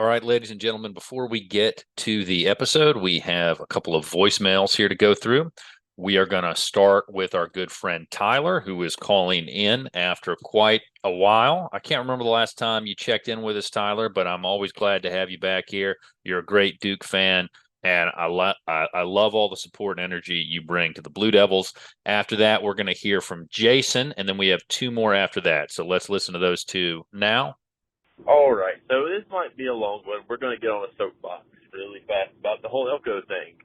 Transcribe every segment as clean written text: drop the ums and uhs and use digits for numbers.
All right, ladies and gentlemen, before we get to the episode, we have a couple of voicemails here to go through. We are going to start with our good friend Tyler, who is calling in after quite a while. I can't remember the last time you checked in with us, Tyler, but I'm always glad to have you back here. You're a great Duke fan, and I love all the support and energy you bring to the Blue Devils. After that, we're going to hear from Jason, and then we have two more after that. So let's listen to those two now. All right, so this might be a long one. We're going to get on a soapbox really fast about the whole Elko thing.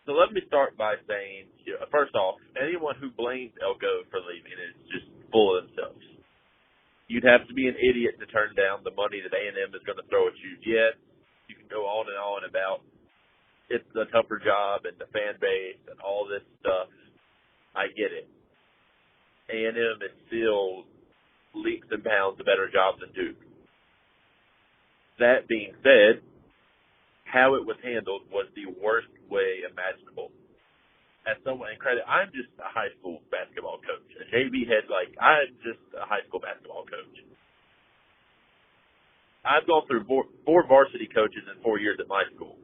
So let me start by saying, first off, anyone who blames Elko for leaving is just full of themselves. You'd have to be an idiot to turn down the money that A&M is going to throw at you. Yes, you can go on and on about it's a tougher job and the fan base and all this stuff. I get it. A&M is still leaps and bounds a better job than Duke. That being said, how it was handled was the worst way imaginable. As someone, and credit, I'm just a high school basketball coach. A JV head, I'm just a high school basketball coach. I've gone through four varsity coaches in 4 years at my school.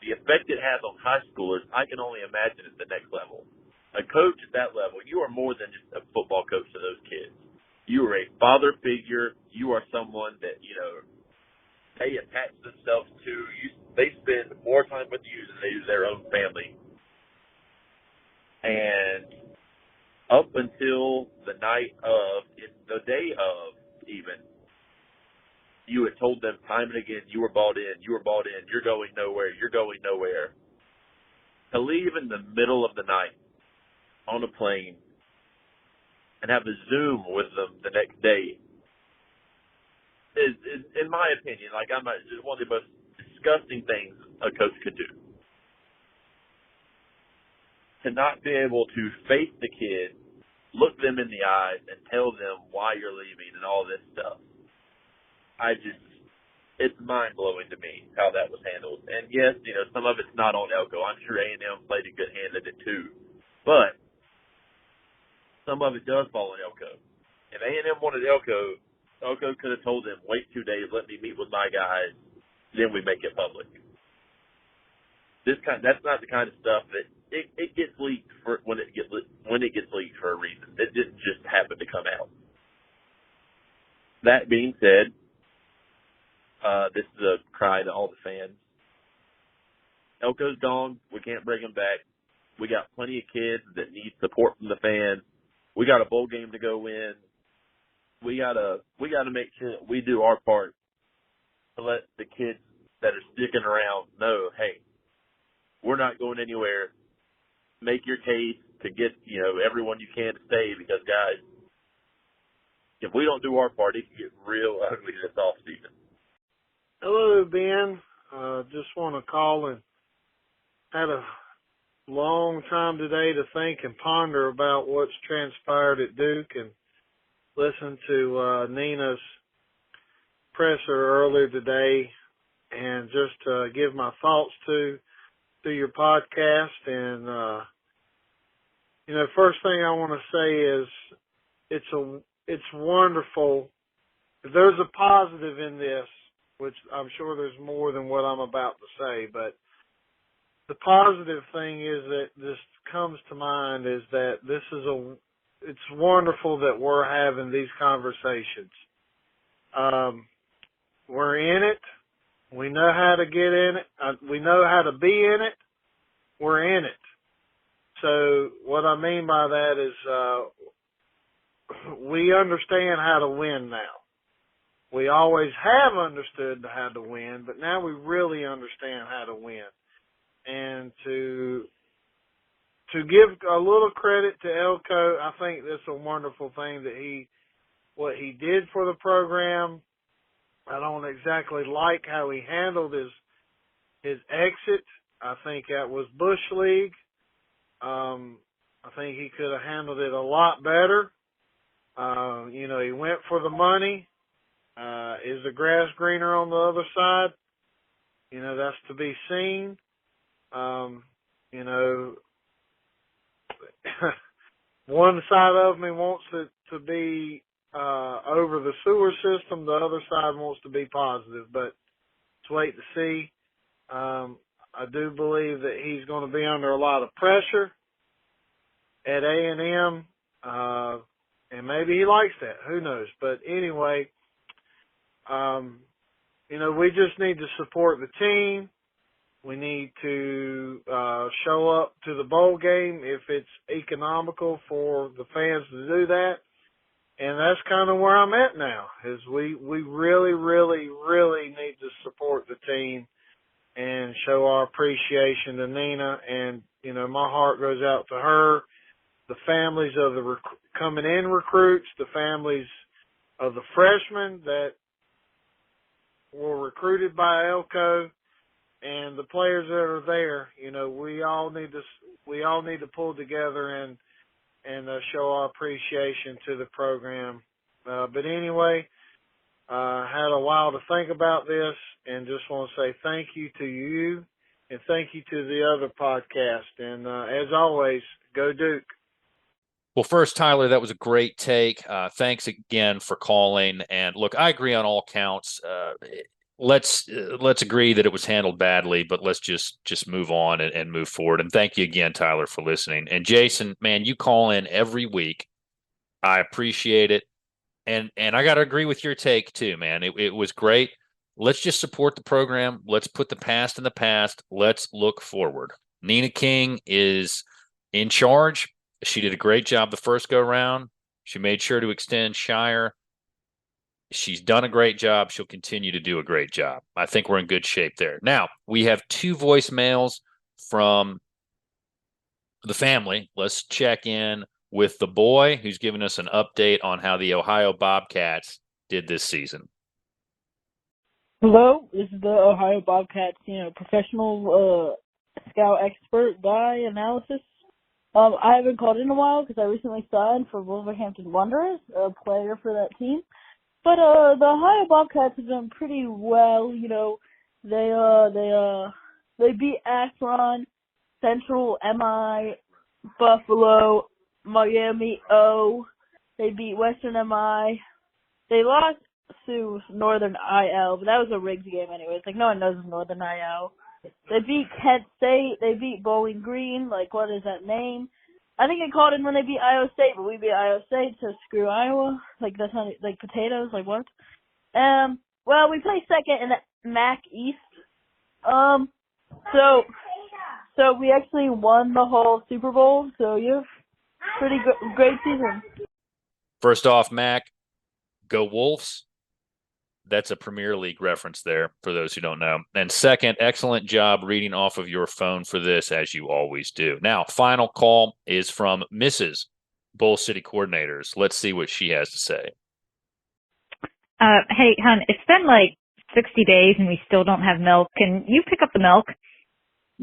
The effect it has on high schoolers, I can only imagine at the next level. A coach at that level, you are more than just a football coach to those kids. You are a father figure. You are someone that, they attach themselves to. They spend more time with you than they do their own family. And up until the day of even, you had told them time and again, you were bought in, you're going nowhere. To leave in the middle of the night on a plane and have a Zoom with them the next day is in my opinion, just one of the most disgusting things a coach could do. To not be able to face the kid, look them in the eyes, and tell them why you're leaving and all this stuff. It's mind-blowing to me how that was handled. And yes, some of it's not on Elko. I'm sure A&M played a good hand at it too. But some of it does fall on Elko. If A&M wanted Elko could have told them, wait 2 days, let me meet with my guys, then we make it public. That's not the kind of stuff that it gets leaked when it gets leaked for a reason. It didn't just happen to come out. That being said, this is a cry to all the fans. Elko's gone. We can't bring him back. We got plenty of kids that need support from the fans. We got a bowl game to go win. We gotta make sure that we do our part to let the kids that are sticking around know, hey, we're not going anywhere. Make your case to get, everyone you can to stay because, guys, if we don't do our part, it can get real ugly this offseason. Hello, Ben. Just want to call and had a long time today to think and ponder about what's transpired at Duke and listen to Nina's presser earlier today and just give my thoughts to your podcast. And, first thing I want to say is it's wonderful. If there's a positive in this, which I'm sure there's more than what I'm about to say, but the positive thing is that this comes to mind is that it's wonderful that we're having these conversations. We're in it. We know how to get in it. We know how to be in it. We're in it. So what I mean by that is we understand how to win now. We always have understood how to win, but now we really understand how to win. And to give a little credit to Elko, I think that's a wonderful thing that what he did for the program. I don't exactly like how he handled his exit. I think that was Bush League. I think he could have handled it a lot better. He went for the money. Is the grass greener on the other side? That's to be seen. One side of me wants it to be over the sewer system. The other side wants to be positive, but let's wait to see. I do believe that he's going to be under a lot of pressure at A&M, and maybe he likes that. Who knows? But anyway, we just need to support the team. We need to show up to the bowl game if it's economical for the fans to do that. And that's kind of where I'm at now, is we really, really, really need to support the team and show our appreciation to Nina. And, my heart goes out to her, the families of the coming in recruits, the families of the freshmen that were recruited by Elko, and the players that are there. We all need to pull together and show our appreciation to the program. But anyway, had a while to think about this, and just want to say thank you to you, and thank you to the other podcast. And as always, go Duke. Well, first, Tyler, that was a great take. Thanks again for calling. And look, I agree on all counts. Let's agree that it was handled badly, but let's just move on and move forward. And thank you again, Tyler, for listening. And Jason, man, you call in every week. I appreciate it. And I got to agree with your take too, man. It was great. Let's just support the program. Let's put the past in the past. Let's look forward. Nina King is in charge. She did a great job the first go round. She made sure to extend Shire. She's done a great job. She'll continue to do a great job. I think we're in good shape there. Now, we have 2 voicemails from the family. Let's check in with the boy who's giving us an update on how the Ohio Bobcats did this season. Hello, this is the Ohio Bobcats, professional scout expert guy analysis. I haven't called in a while because I recently signed for Wolverhampton Wanderers, a player for that team. But the Ohio Bobcats have done pretty well. They beat Akron, Central, MI, Buffalo, Miami O. They beat Western MI. They lost to Northern IL, but that was a rigged game anyway. It's like no one knows Northern IL. They beat Kent State. They beat Bowling Green. Like, what is that name? I think I called in when they beat Iowa State, but we beat Iowa State, so screw Iowa. Like, that's not, like, potatoes, like, what? Well, we play second in the MAC East. So we actually won the whole Super Bowl, so yeah, pretty great season. First off, Mac, go Wolves. That's a Premier League reference there for those who don't know. And second, excellent job reading off of your phone for this, as you always do. Now, final call is from Mrs. Bull City Coordinators. Let's see what she has to say. Hey, hon, it's been like 60 days and we still don't have milk. Can you pick up the milk?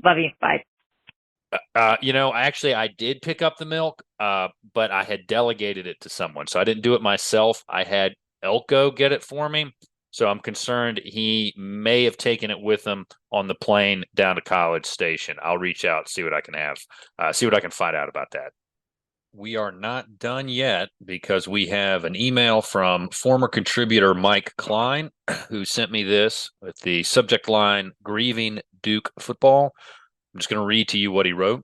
Love you. Bye. Actually, I did pick up the milk, but I had delegated it to someone. So I didn't do it myself. I had Elko get it for me. So I'm concerned he may have taken it with him on the plane down to College Station. I'll reach out, see what I can find out about that. We are not done yet because we have an email from former contributor Mike Klein, who sent me this with the subject line, Grieving Duke Football. I'm just going to read to you what he wrote.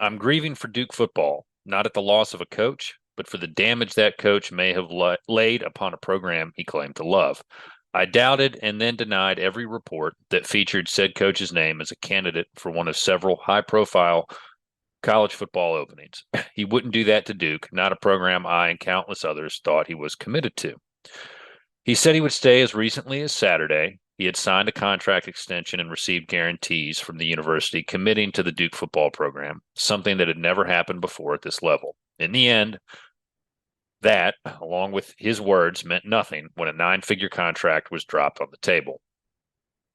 I'm grieving for Duke football, not at the loss of a coach, but for the damage that coach may have laid upon a program he claimed to love. I doubted and then denied every report that featured said coach's name as a candidate for one of several high-profile college football openings. He wouldn't do that to Duke, not a program I and countless others thought he was committed to. He said he would stay as recently as Saturday. He had signed a contract extension and received guarantees from the university committing to the Duke football program, something that had never happened before at this level. In the end, that, along with his words, meant nothing when a 9-figure contract was dropped on the table.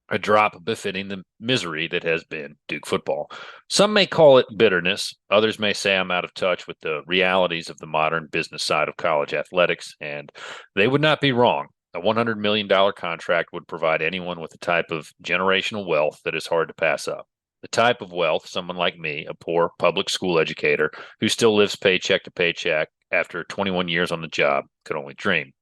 A drop befitting the misery that has been Duke football. Some may call it bitterness. Others may say I'm out of touch with the realities of the modern business side of college athletics, and they would not be wrong. A $100 million contract would provide anyone with a type of generational wealth that is hard to pass up. The type of wealth someone like me, a poor public school educator who still lives paycheck to paycheck after 21 years on the job, could only dream.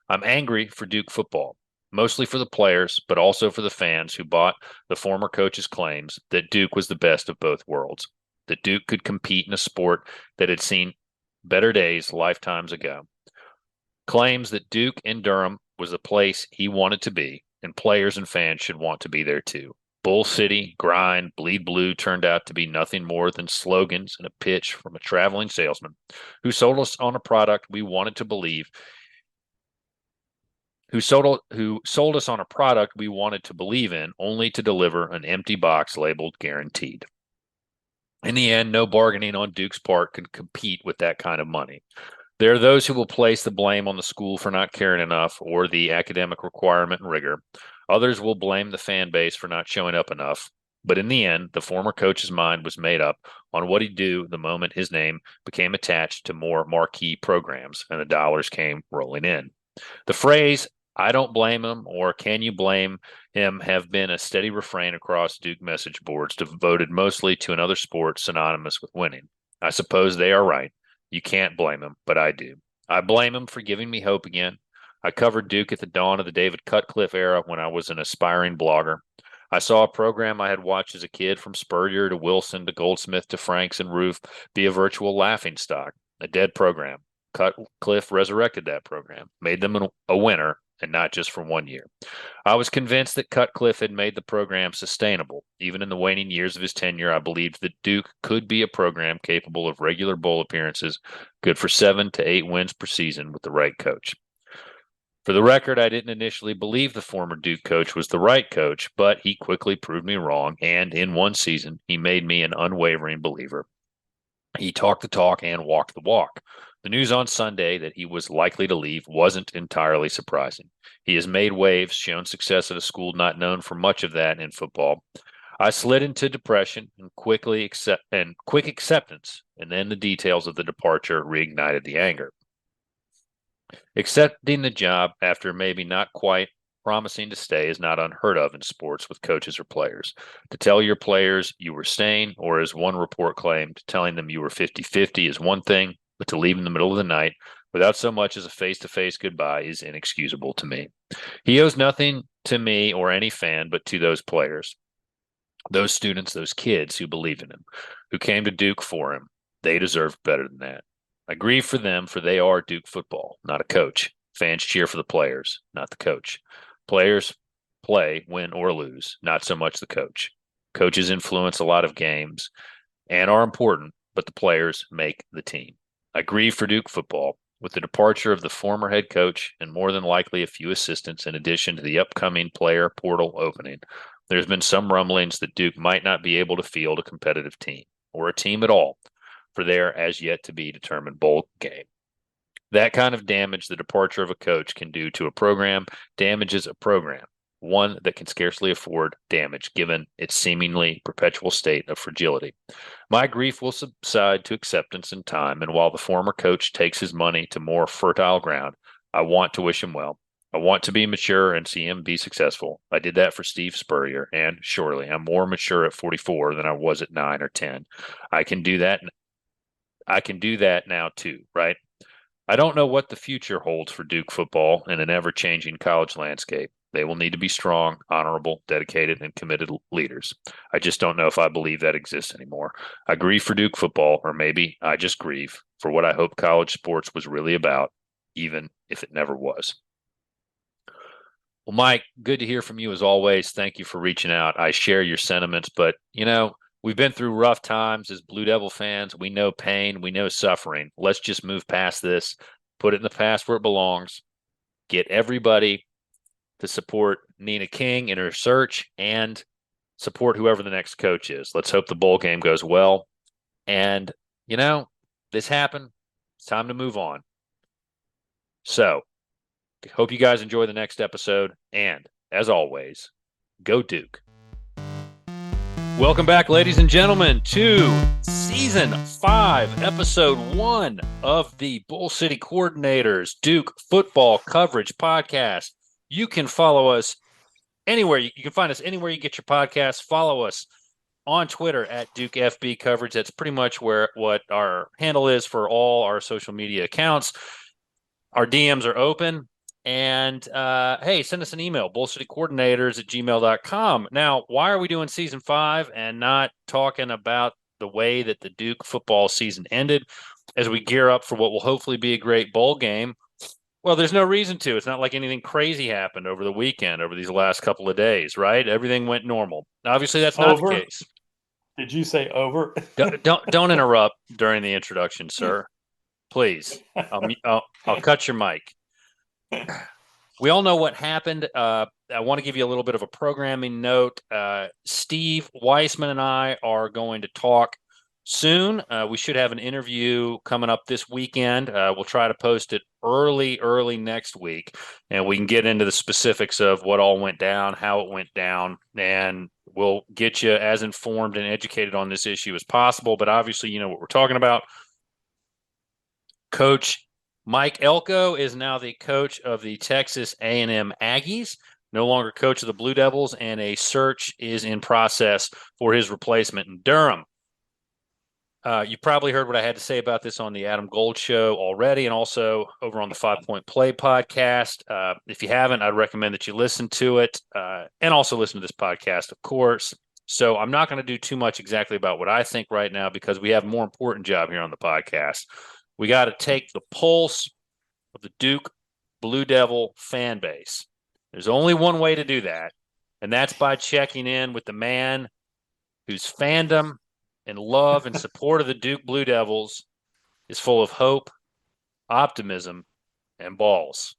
I'm angry for Duke football, mostly for the players, but also for the fans who bought the former coach's claims that Duke was the best of both worlds, that Duke could compete in a sport that had seen better days lifetimes ago. Claims that Duke in Durham was the place he wanted to be, and players and fans should want to be there too. Bull City, grind, bleed blue turned out to be nothing more than slogans and a pitch from a traveling salesman who sold us on a product we wanted to believe who sold us on a product we wanted to believe in, only to deliver an empty box labeled guaranteed. In the end, no bargaining on Duke's part could compete with that kind of money. There are those who will place the blame on the school for not caring enough or the academic requirement and rigor. Others will blame the fan base for not showing up enough. But in the end, the former coach's mind was made up on what he'd do the moment his name became attached to more marquee programs and the dollars came rolling in. The phrase, "I don't blame him," or "can you blame him," have been a steady refrain across Duke message boards devoted mostly to another sport synonymous with winning. I suppose they are right. You can't blame him, but I do. I blame him for giving me hope again. I covered Duke at the dawn of the David Cutcliffe era when I was an aspiring blogger. I saw a program I had watched as a kid, from Spurrier to Wilson to Goldsmith to Franks and Roof, be a virtual laughingstock, a dead program. Cutcliffe resurrected that program, made them a winner, and not just for 1 year. I was convinced that Cutcliffe had made the program sustainable. Even in the waning years of his tenure, I believed that Duke could be a program capable of regular bowl appearances, good for 7 to 8 wins per season with the right coach. For the record, I didn't initially believe the former Duke coach was the right coach, but he quickly proved me wrong, and in one season, he made me an unwavering believer. He talked the talk and walked the walk. The news on Sunday that he was likely to leave wasn't entirely surprising. He has made waves, shown success at a school not known for much of that in football. I slid into depression and quick acceptance, and then the details of the departure reignited the anger. Accepting the job after maybe not quite promising to stay is not unheard of in sports with coaches or players. To tell your players you were staying, or as one report claimed, telling them you were 50-50 is one thing, but to leave in the middle of the night without so much as a face-to-face goodbye is inexcusable to me. He owes nothing to me or any fan, but to those players, those students, those kids who believe in him, who came to Duke for him. They deserve better than that. I grieve for them, for they are Duke football, not a coach. Fans cheer for the players, not the coach. Players play, win or lose, not so much the coach. Coaches influence a lot of games and are important, but the players make the team. I grieve for Duke football. With the departure of the former head coach and more than likely a few assistants in addition to the upcoming player portal opening, there's been some rumblings that Duke might not be able to field a competitive team, or a team at all, for their as yet to be determined bowl game. That kind of damage the departure of a coach can do to a program damages a program, one that can scarcely afford damage given its seemingly perpetual state of fragility. My grief will subside to acceptance in time, and while the former coach takes his money to more fertile ground, I want to wish him well. I want to be mature and see him be successful. I did that for Steve Spurrier, and surely I'm more mature at 44 than I was at 9 or 10. I can do that now too, right? I don't know what the future holds for Duke football in an ever-changing college landscape. They will need to be strong, honorable, dedicated, and committed leaders. I just don't know if I believe that exists anymore. I grieve for Duke football, or maybe I just grieve for what I hope college sports was really about, even if it never was. Well, Mike, good to hear from you as always. Thank you for reaching out. I share your sentiments, but, we've been through rough times as Blue Devil fans. We know pain. We know suffering. Let's just move past this, put it in the past where it belongs, get everybody to support Nina King in her search and support whoever the next coach is. Let's hope the bowl game goes well. And, this happened. It's time to move on. So, hope you guys enjoy the next episode. And, as always, go Duke. Welcome back, ladies and gentlemen, to Season 5, Episode 1 of the Bull City Coordinators Duke Football Coverage Podcast. You can follow us anywhere. You can find us anywhere you get your podcasts. Follow us on Twitter at Duke FB Coverage. That's pretty much what our handle is for all our social media accounts. Our DMs are open. And hey, send us an email, bullcitycoordinators@gmail.com. Now, why are we doing season 5 and not talking about the way that the Duke football season ended as we gear up for what will hopefully be a great bowl game? Well, there's no reason to. It's not like anything crazy happened over the weekend, over these last couple of days, right? Everything went normal. Obviously, that's not the case. Did you say over? Don't interrupt during the introduction, sir. Please. I'll cut your mic. We all know what happened. I want to give you a little bit of a programming note. Steve Wiseman and I are going to talk soon. We should have an interview coming up this weekend. We'll try to post it early next week, and we can get into the specifics of what all went down, how it went down, and we'll get you as informed and educated on this issue as possible. But obviously, you know what we're talking about. Coach Mike Elko is now the coach of the Texas A&M Aggies, no longer coach of the Blue Devils, and a search is in process for his replacement in Durham. You probably heard what I had to say about this on the Adam Gold Show already, and also over on the 5 Point Play podcast. If you haven't, I'd recommend that you listen to it, and also listen to this podcast, of course. So I'm not going to do too much exactly about what I think right now, because we have a more important job here on the podcast. We got to take the pulse of the Duke Blue Devil fan base. There's only one way to do that, and that's by checking in with the man whose fandom and love and support of the Duke Blue Devils is full of hope, optimism, and balls.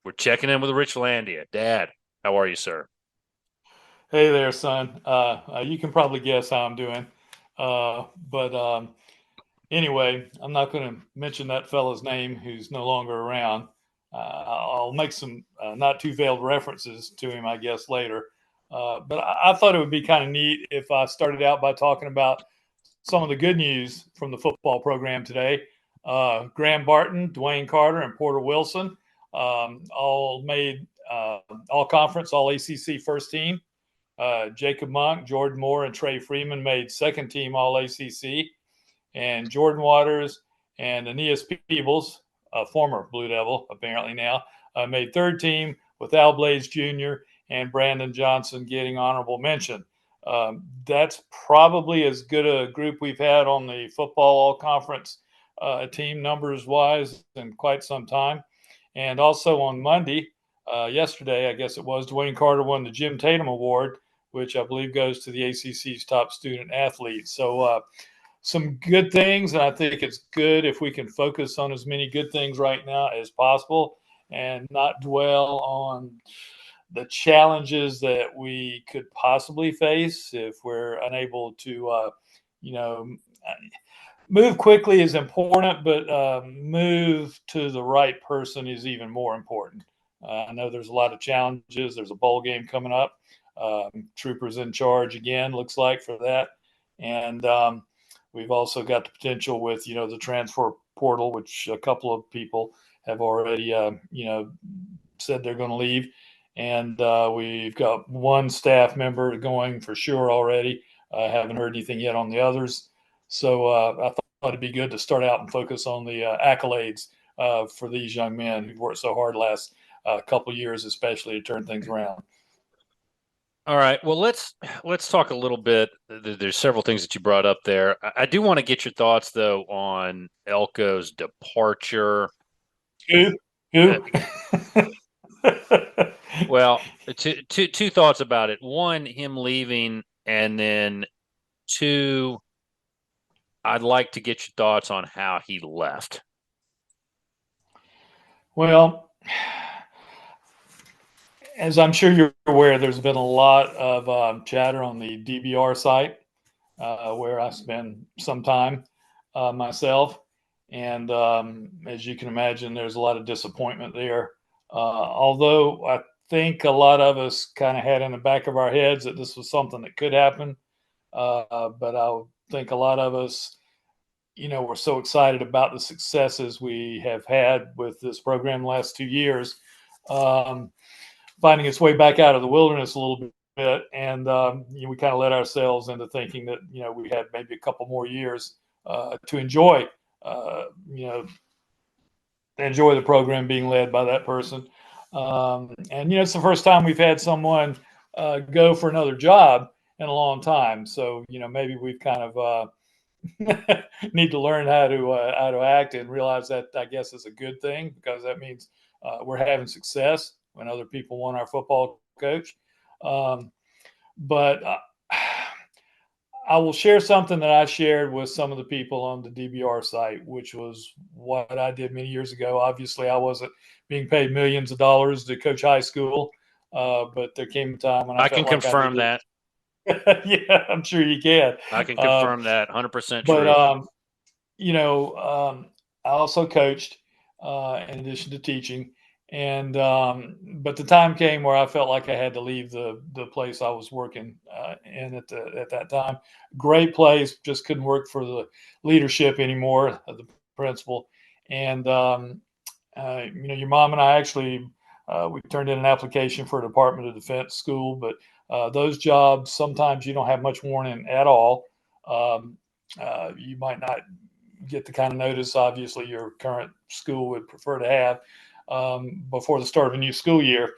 We're checking in with Richlandia. Dad, how are you, sir? Hey there, son. You can probably guess how I'm doing. But anyway, I'm not going to mention that fella's name who's no longer around. I'll make some not too veiled references to him, I guess, later. But I thought it would be kind of neat if I started out by talking about some of the good news from the football program today. Graham Barton, Dwayne Carter, and Porter Wilson all made all conference, all ACC first team. Jacob Monk, Jordan Moore, and Trey Freeman made second team all ACC. And Jordan Waters and Aeneas Peebles, a former Blue Devil apparently now, made third team, with Al Blades Jr. and Brandon Johnson getting honorable mention. That's probably as good a group we've had on the football all-conference team numbers-wise in quite some time. And also on Monday, yesterday, I guess it was, Dwayne Carter won the Jim Tatum Award, which I believe goes to the ACC's top student athlete. So some good things, and I think it's good if we can focus on as many good things right now as possible and not dwell on the challenges that we could possibly face if we're unable to, move quickly is important, but move to the right person is even more important. I know there's a lot of challenges. There's a bowl game coming up. Troopers in charge again, looks like, for that. And we've also got the potential with, the transfer portal, which a couple of people have already, said they're going to leave. And we've got one staff member going for sure already. I haven't heard anything yet on the others. So I thought it'd be good to start out and focus on the accolades for these young men who've worked so hard last couple years, especially to turn things around. All right. Well, let's talk a little bit. There's several things that you brought up there. I do want to get your thoughts, though, on Elko's departure. Who? Well, two thoughts about it. One, him leaving, and then two, I'd like to get your thoughts on how he left. Well, as I'm sure you're aware, there's been a lot of chatter on the DBR site where I spend some time myself. And as you can imagine, there's a lot of disappointment there. Although I think a lot of us kind of had in the back of our heads that this was something that could happen. But I think a lot of us, we're so excited about the successes we have had with this program the last 2 years. Finding its way back out of the wilderness a little bit, and we kind of let ourselves into thinking that we had maybe a couple more years to enjoy enjoy the program being led by that person. And it's the first time we've had someone go for another job in a long time, so maybe we've kind of need to learn how to act and realize that I guess is a good thing, because that means we're having success when other people want our football coach. But I will share something that I shared with some of the people on the DBR site, which was what I did many years ago. Obviously, I wasn't being paid millions of dollars to coach high school, but there came a time when I can felt like confirm that. Yeah, I'm sure you can. I can confirm that 100% But true. I also coached in addition to teaching, and but the time came where I felt like I had to leave the place I was working in at that time. Great place, just couldn't work for the leadership anymore, the principal, and your mom and I actually we turned in an application for a Department of Defense school, but those jobs sometimes you don't have much warning at all. You might not get the kind of notice, obviously, your current school would prefer to have before the start of a new school year.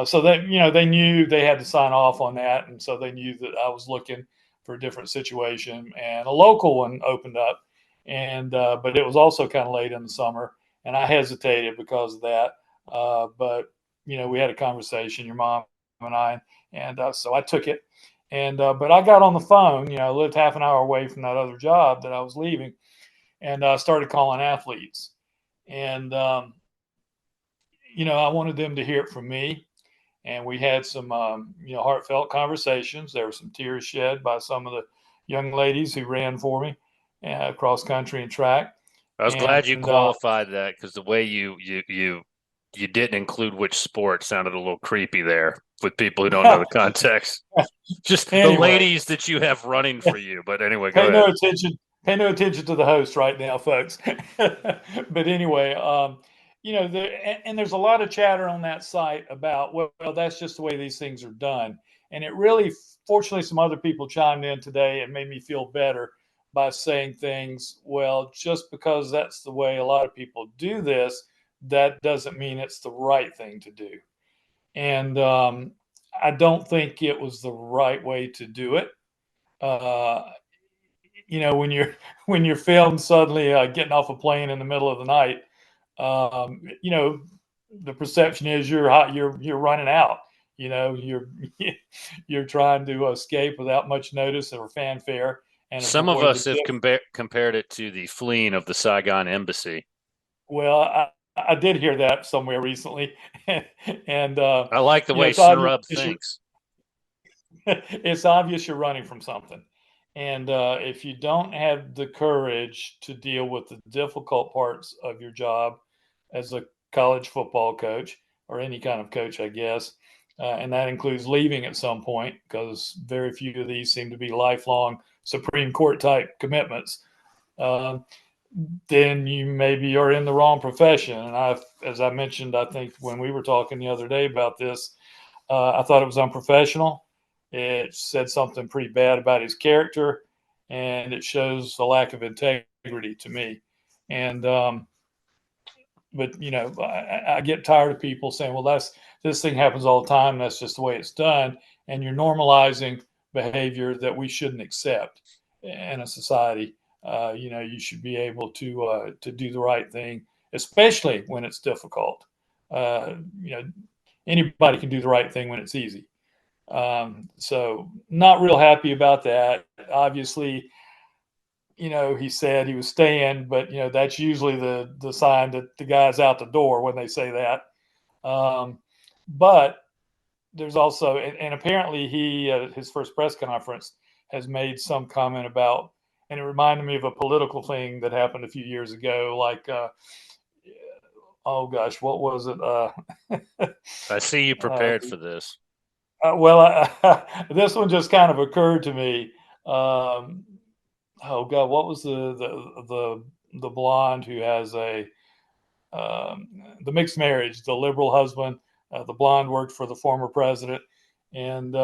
So that they knew they had to sign off on that, and so they knew that I was looking for a different situation, and a local one opened up, and but it was also kind of late in the summer, and I hesitated because of that. But we had a conversation, your mom and I, and so I took it. And but I got on the phone. I lived half an hour away from that other job that I was leaving, and I started calling athletes. And I wanted them to hear it from me. And we had some heartfelt conversations. There were some tears shed by some of the young ladies who ran for me cross country and track. I was And glad you qualified that, because the way you didn't include which sport sounded a little creepy there with people who don't know the context. Just anyway, the ladies that you have running for you. But anyway, go pay ahead. Pay no attention to the host right now, folks. But anyway, and there's a lot of chatter on that site about, well, that's just the way these things are done. And it really, fortunately, some other people chimed in today and made me feel better by saying things, well, just because that's the way a lot of people do this, that doesn't mean it's the right thing to do. And I don't think it was the right way to do it. When you're filmed suddenly getting off a plane in the middle of the night, the perception is you're running out. You're you're trying to escape without much notice or fanfare. And some of us have compared it to the fleeing of the Saigon embassy. Well, I did hear that somewhere recently, and I like the way Snurub thinks. It's obvious you're running from something. And if you don't have the courage to deal with the difficult parts of your job as a college football coach, or any kind of coach, I guess, and that includes leaving at some point, because very few of these seem to be lifelong Supreme Court type commitments, then you maybe are in the wrong profession. And as I mentioned, I think when we were talking the other day about this, I thought it was unprofessional. It said something pretty bad about his character, and it shows a lack of integrity to me. And but I get tired of people saying, "Well, this thing happens all the time. That's just the way it's done," and you're normalizing behavior that we shouldn't accept in a society. You should be able to do the right thing, especially when it's difficult. Anybody can do the right thing when it's easy. So not real happy about that. Obviously, he said he was staying, but that's usually the sign that the guy's out the door when they say that. But there's also, and apparently he, his first press conference, has made some comment about, and it reminded me of a political thing that happened a few years ago, like, oh gosh, what was it? I see you prepared for this. This one just kind of occurred to me. Oh God, what was the blonde who has the mixed marriage, the liberal husband, the blonde worked for the former president, And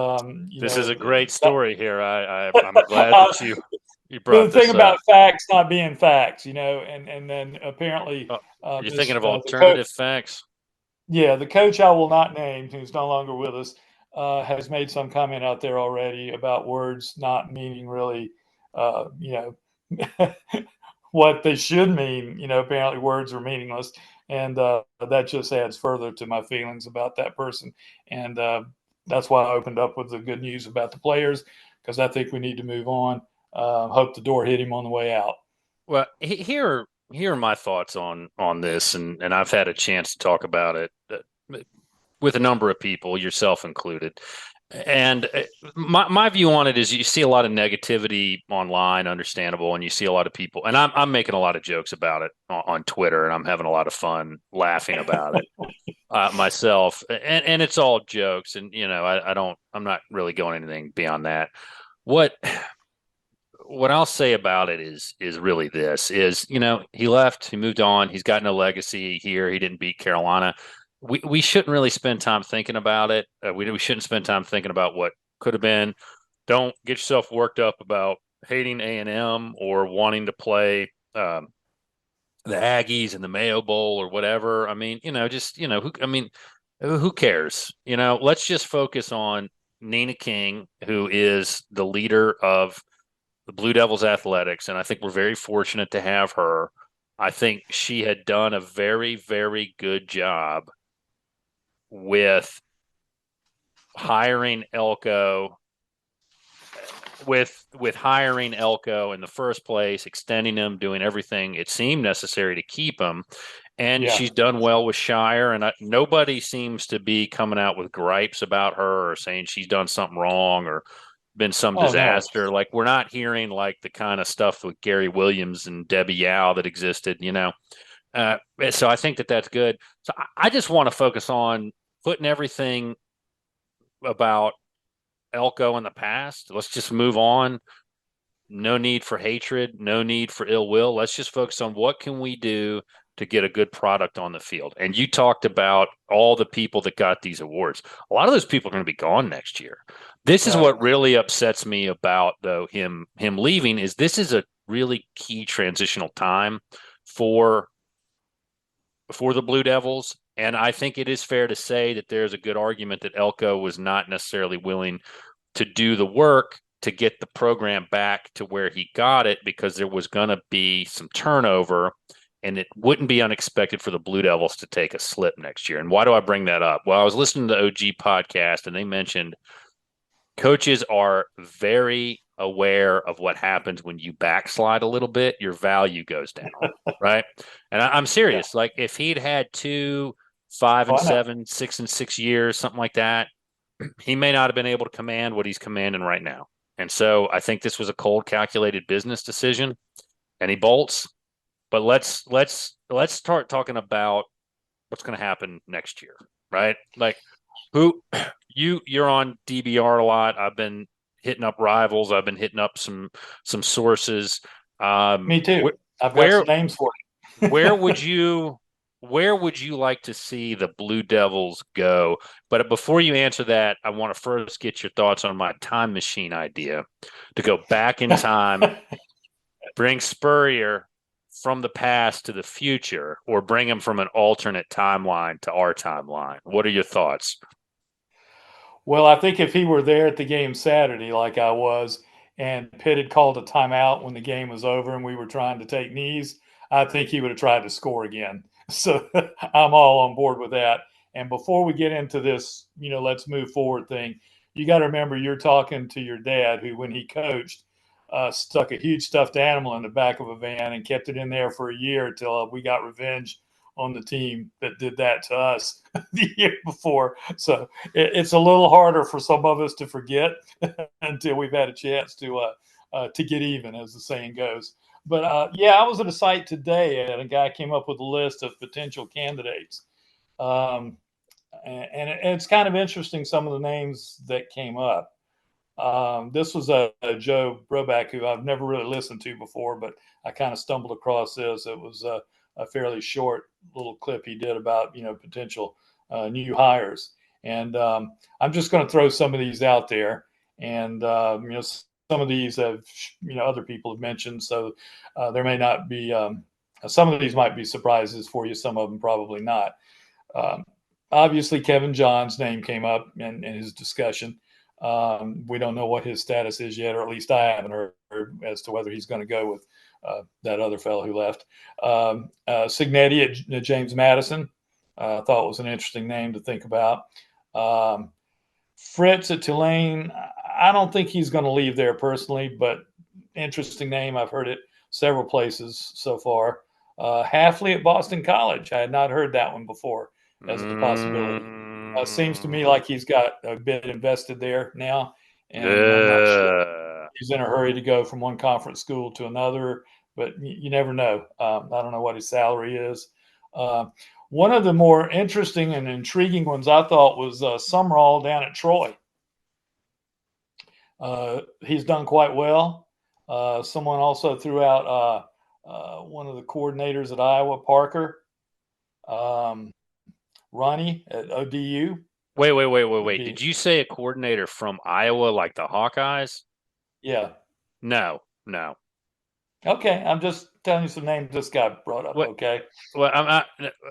This is a great that, story here. I'm glad that you the brought thing this about up. facts not being facts, and then apparently You're this thinking of the coach, alternative facts? yeah, the coach I will not name, who's no longer with us, has made some comment out there already about words not meaning really, what they should mean. Apparently words are meaningless, and that just adds further to my feelings about that person. And that's why I opened up with the good news about the players, because I think we need to move on. Hope the door hit him on the way out. Well, here are my thoughts on this, and I've had a chance to talk about it with a number of people, yourself included. And my view on it is you see a lot of negativity online, understandable, and you see a lot of people, and I'm making a lot of jokes about it on Twitter, and I'm having a lot of fun laughing about it myself, and it's all jokes, and I'm not really going anything beyond that. What what I'll say about it is really this is, he left, he moved on, he's got no legacy here. He didn't beat Carolina. We shouldn't really spend time thinking about it. We shouldn't spend time thinking about what could have been. Don't get yourself worked up about hating A&M or wanting to play the Aggies in the Mayo Bowl or whatever. I mean, who cares? Let's just focus on Nina King, who is the leader of the Blue Devils athletics, and I think we're very fortunate to have her. I think she had done a very, very good job with hiring Elko, with hiring Elko in the first place, extending him, doing everything it seemed necessary to keep him. And Yeah. she's done well with Shire, and nobody seems to be coming out with gripes about her or saying she's done something wrong or been some disaster. No. Like, we're not hearing like the kind of stuff with Gary Williams and Debbie Yao that existed, so I think that that's good. So I just want to focus on putting everything about Elko in the past. Let's just move on. No need for hatred, no need for ill will. Let's just focus on what can we do to get a good product on the field. And you talked about all the people that got these awards. A lot of those people are going to be gone next year. This is what really upsets me about, though, him leaving, is this is a really key transitional time for the Blue Devils. And I think it is fair to say that there's a good argument that Elko was not necessarily willing to do the work to get the program back to where he got it, because there was going to be some turnover, and it wouldn't be unexpected for the Blue Devils to take a slip next year. And why do I bring that up? Well, I was listening to the OG podcast, and they mentioned coaches are very aware of what happens when you backslide a little bit. Your value goes down, right? And I'm serious. Yeah. Like, if he'd had 2, 5 and 7, 6 and 6 years, something like that, he may not have been able to command what he's commanding right now. And so I think this was a cold, calculated business decision, and he bolts. But let's start talking about what's going to happen next year, right? Like, you're on DBR a lot. I've been hitting up Rivals. I've been hitting up some sources. Me too. I've got some names for you. Where would you like to see the Blue Devils go? But before you answer that, I want to first get your thoughts on my time machine idea to go back in time, bring Spurrier from the past to the future, or bring him from an alternate timeline to our timeline. What are your thoughts? Well, I think if he were there at the game Saturday, like I was, and Pitt had called a timeout when the game was over and we were trying to take knees, I think he would have tried to score again. So I'm all on board with that. And before we get into this, let's move forward thing, you got to remember you're talking to your dad, who, when he coached, stuck a huge stuffed animal in the back of a van and kept it in there for a year until we got revenge on the team that did that to us the year before. So it's a little harder for some of us to forget until we've had a chance to get even, as the saying goes. But I was at a site today, and a guy came up with a list of potential candidates. And it's kind of interesting, some of the names that came up. This was a Joe Broback, who I've never really listened to before, but I kind of stumbled across this. It was a fairly short little clip he did about potential new hires, And I'm just going to throw some of these out there. And, some of these have, other people have mentioned. So there may not be, some of these might be surprises for you. Some of them probably not. Obviously, Kevin John's name came up in his discussion. We don't know what his status is yet, or at least I haven't heard as to whether he's going to go with that other fellow who left. Signetti at James Madison, I thought was an interesting name to think about. Fritz at Tulane, I don't think he's going to leave there personally, but interesting name. I've heard it several places so far. Hafley at Boston College. I had not heard that one before as a possibility. Seems to me like he's got a bit invested there now, and I'm not sure he's in a hurry to go from one conference school to another, but you never know. I don't know what his salary is. One of the more interesting and intriguing ones I thought was Summerall down at Troy. He's done quite well. Someone also threw out one of the coordinators at Iowa, Parker. Ronnie at ODU. Wait. Did you say a coordinator from Iowa, like the Hawkeyes? Yeah. No. Okay, I'm just telling you some names this guy brought up. What? Okay. Well, I'm not.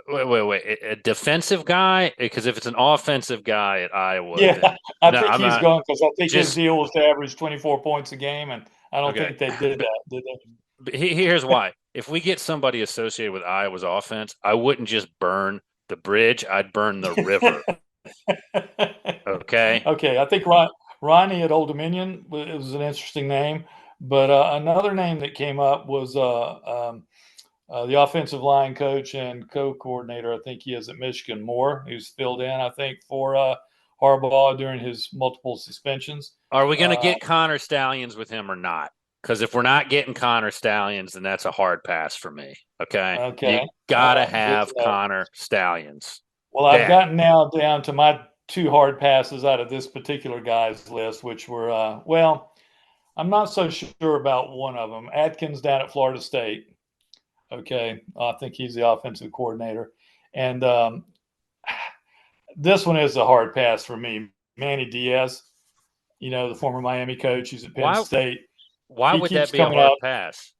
Wait. A defensive guy? Because if it's an offensive guy at Iowa, yeah, then, I no, think I'm he's not. going because I think his Just deal was to average 24 points a game, and I don't okay. think they did that, did they? But here's why. If we get somebody associated with Iowa's offense, I wouldn't just burn the bridge. I'd burn the river. Okay. Okay, I think Ronnie at Old Dominion was an interesting name, but another name that came up was the offensive line coach and co-coordinator. I think he is at Michigan, Moore, who's filled in, I think, for Harbaugh during his multiple suspensions. Are we going to get Connor Stallions with him or not? Because if we're not getting Connor Stallions, then that's a hard pass for me. Okay. You got to have Connor Stallions. Well, I've gotten now down to my two hard passes out of this particular guy's list, which were, I'm not so sure about one of them. Atkins down at Florida State. Okay. I think he's the offensive coordinator. And this one is a hard pass for me. Manny Diaz, the former Miami coach, who's at Penn State. Why would that be a hard pass?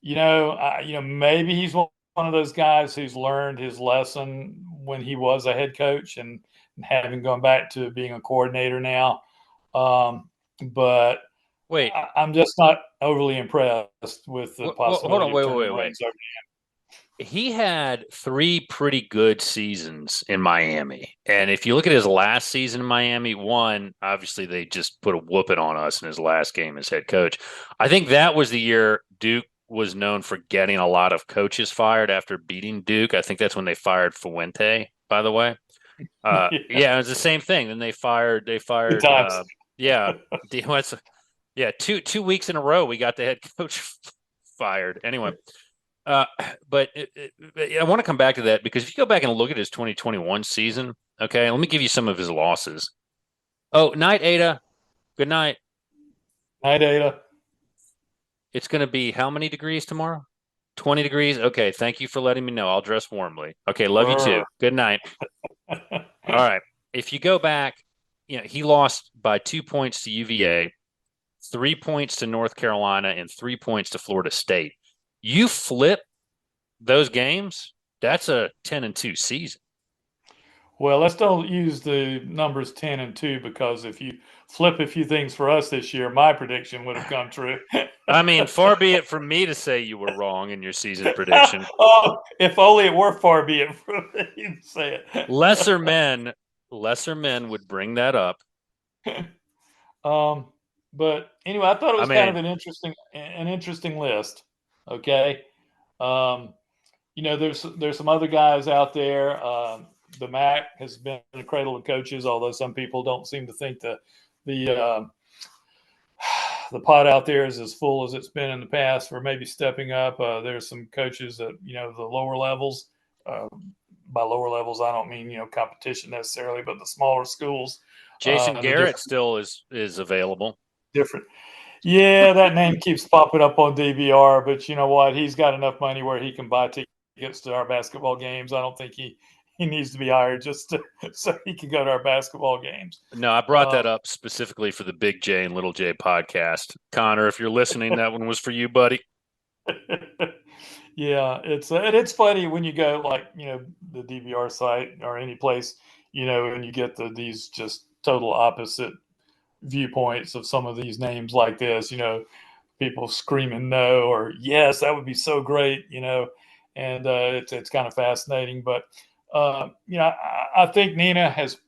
Maybe he's one of those guys who's learned his lesson when he was a head coach and having gone back to being a coordinator now. But wait, I'm just not overly impressed with the possibility of turning the reins over to him. He had 3 pretty good seasons in Miami. And if you look at his last season in Miami, one, obviously they just put a whooping on us in his last game as head coach. I think that was the year Duke was known for getting a lot of coaches fired after beating Duke. I think that's when they fired Fuente, by the way. Yeah, it was the same thing. Then they fired 2 weeks in a row we got the head coach fired. Anyway, but I want to come back to that because if you go back and look at his 2021 season, okay, let me give you some of his losses. Oh, night, Ada. Good night. Night, Ada. It's going to be how many degrees tomorrow? 20 degrees? Okay, thank you for letting me know. I'll dress warmly. Okay, love you too. Good night. All right. If you go back, he lost by 2 points to UVA, 3 points to North Carolina, and 3 points to Florida State. You flip those games, that's a 10-2 season. Well, let's don't use the numbers 10 and 2 because if you flip a few things for us this year, my prediction would have come true. I mean, far be it from me to say you were wrong in your season prediction. Oh, if only it were far be it from you to say it. Lesser men would bring that up. But anyway, I thought it was kind of an interesting list. Okay. There's some other guys out there. The MAC has been a cradle of coaches, although some people don't seem to think the pot out there is as full as it's been in the past for maybe stepping up. There's some coaches at, the lower levels. By lower levels, I don't mean, competition necessarily, but the smaller schools. Jason Garrett still is available. Different. Yeah, that name keeps popping up on DVR, but you know what? He's got enough money where he can buy tickets to our basketball games. I don't think he he needs to be hired just so he can go to our basketball games. No, I brought that up specifically for the Big J and Little J podcast. Connor, if you're listening, that one was for you, buddy. Yeah, it's funny when you go like the DVR site or any place and you get these just total opposite viewpoints of some of these names like this. People screaming no or yes, that would be so great. And it's kind of fascinating. But I think Nina has,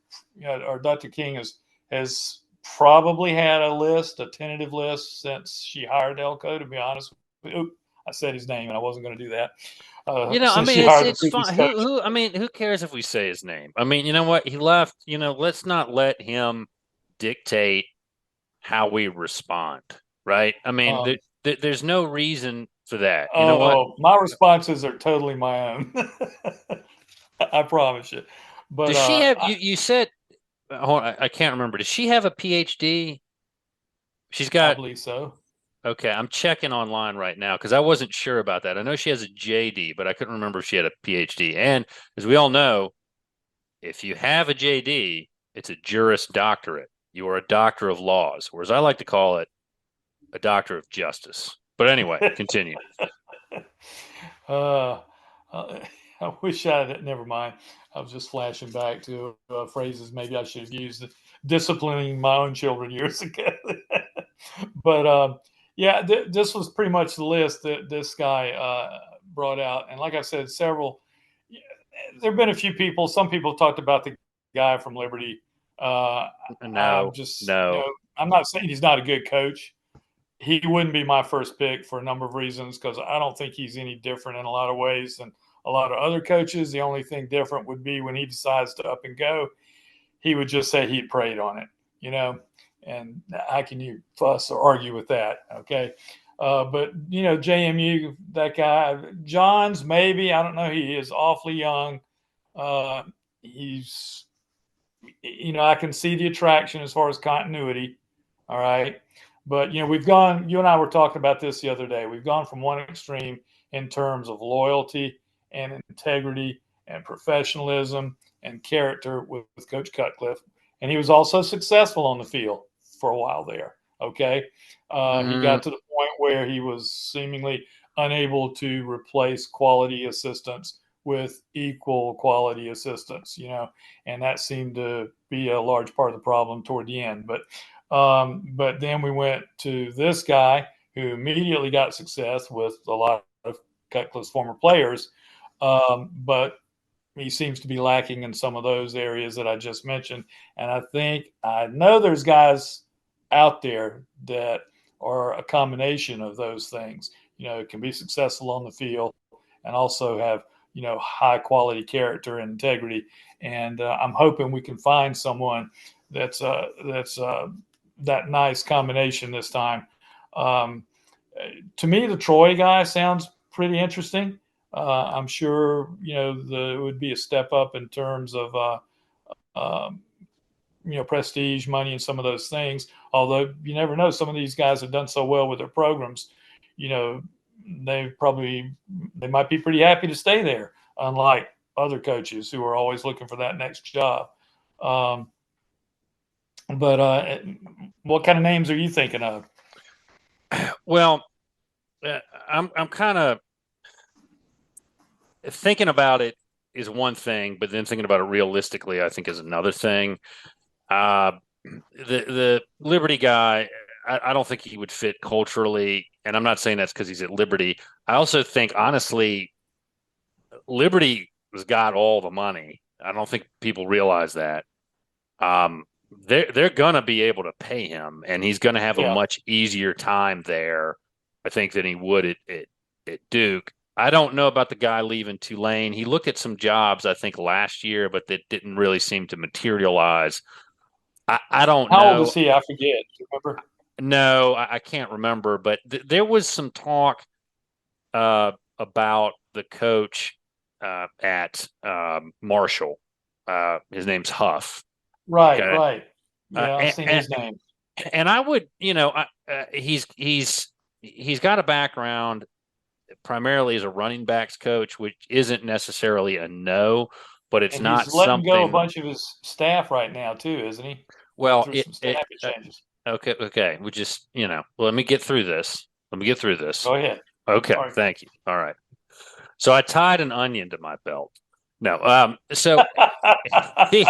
or Dr. King has probably had a tentative list since she hired Elko. To be honest, I said his name and I wasn't going to do that. I mean, it's fine. Who cares if we say his name? I mean, you know what? He left. Let's not let him dictate how we respond, right? I mean, there's no reason for that. You know what? My responses are totally my own. I promise you. But does she have? You said. Hold on, I can't remember. Does she have a PhD? She's got. I believe so. Okay, I'm checking online right now because I wasn't sure about that. I know she has a JD, but I couldn't remember if she had a PhD. And as we all know, if you have a JD, it's a Juris Doctorate. You are a doctor of laws, whereas I like to call it a doctor of justice. But anyway, continue. I wish I had. Never mind. I was just flashing back to phrases maybe I should have used disciplining my own children years ago. But yeah, this was pretty much the list that this guy brought out. And like I said, there have been a few people. Some people talked about the guy from Liberty. No. I'm not saying he's not a good coach. He wouldn't be my first pick for a number of reasons because I don't think he's any different in a lot of ways than a lot of other coaches. The only thing different would be when he decides to up and go, he would just say he prayed on it, and how can you fuss or argue with that? Okay. But JMU, that guy, Johns, maybe, I don't know. He is awfully young. He's, I can see the attraction as far as continuity. All right. But, we've gone, you and I were talking about this the other day. We've gone from one extreme in terms of loyalty and integrity and professionalism and character with Coach Cutcliffe. And he was also successful on the field for a while there. Okay. He got to the point where he was seemingly unable to replace quality assistants with equal quality assistants, and that seemed to be a large part of the problem toward the end. But then we went to this guy who immediately got success with a lot of Cutcliffe's former players. But he seems to be lacking in some of those areas that I just mentioned. And I know there's guys out there that are a combination of those things, can be successful on the field and also have, high quality character and integrity. And I'm hoping we can find someone that's that nice combination this time. To me, the Troy guy sounds pretty interesting. I'm sure, it would be a step up in terms of, prestige, money, and some of those things. Although you never know, some of these guys have done so well with their programs, they might be pretty happy to stay there, unlike other coaches who are always looking for that next job. But what kind of names are you thinking of? Well, I'm kind of thinking about it is one thing, but then thinking about it realistically, I think is another thing. The Liberty guy, I don't think he would fit culturally, and I'm not saying that's because he's at Liberty. I also think, honestly, Liberty has got all the money. I don't think people realize that. They're gonna be able to pay him, and he's gonna have a much easier time there, I think, than he would at Duke. I don't know about the guy leaving Tulane. He looked at some jobs, I think, last year, but that didn't really seem to materialize. I don't know. How old is he? I forget. Do you remember? No, I can't remember. But there was some talk about the coach at Marshall. His name's Huff. Right, okay? Right. Yeah, I've seen his name. And I would, he's got a background primarily as a running backs coach, which isn't necessarily a no. but it's And not he's letting go a something. bunch of his staff right now too, isn't he? Going Well, through some staff changes. okay. We just, let me get through this. Let me get through this. Go ahead. Okay, Sorry. thank you. All right. So I tied an onion to my belt. No, so he,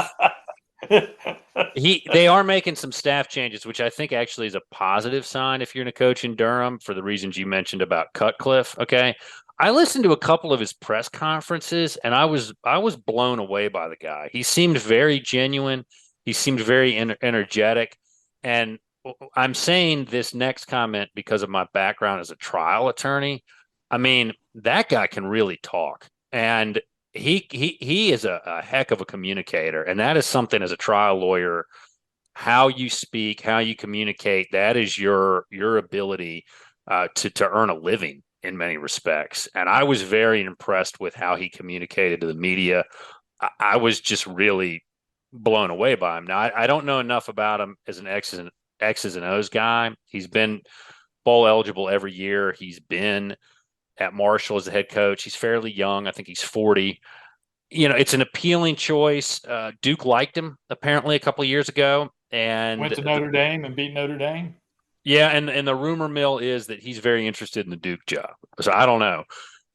they are making some staff changes, which I think actually is a positive sign if you're going to coach in Durham for the reasons you mentioned about Cutcliffe. Okay. I listened to a couple of his press conferences and I was blown away by the guy. He seemed very genuine. He seemed very energetic. And I'm saying this next comment because of my background as a trial attorney. I mean, that guy can really talk. And he is a heck of a communicator, and that is something as a trial lawyer, how you speak, how you communicate, that is your ability to earn a living in many respects. And I was very impressed with how he communicated to the media. I was just really blown away by him. Now I don't know enough about him as an X's and O's guy. He's been bowl eligible every year. He's been at Marshall as a head coach. He's fairly young. I think he's 40. It's an appealing choice. Duke liked him apparently a couple of years ago, and Went to Notre Dame and beat Notre Dame. yeah, and the rumor mill is that he's very interested in the Duke job. So I don't know.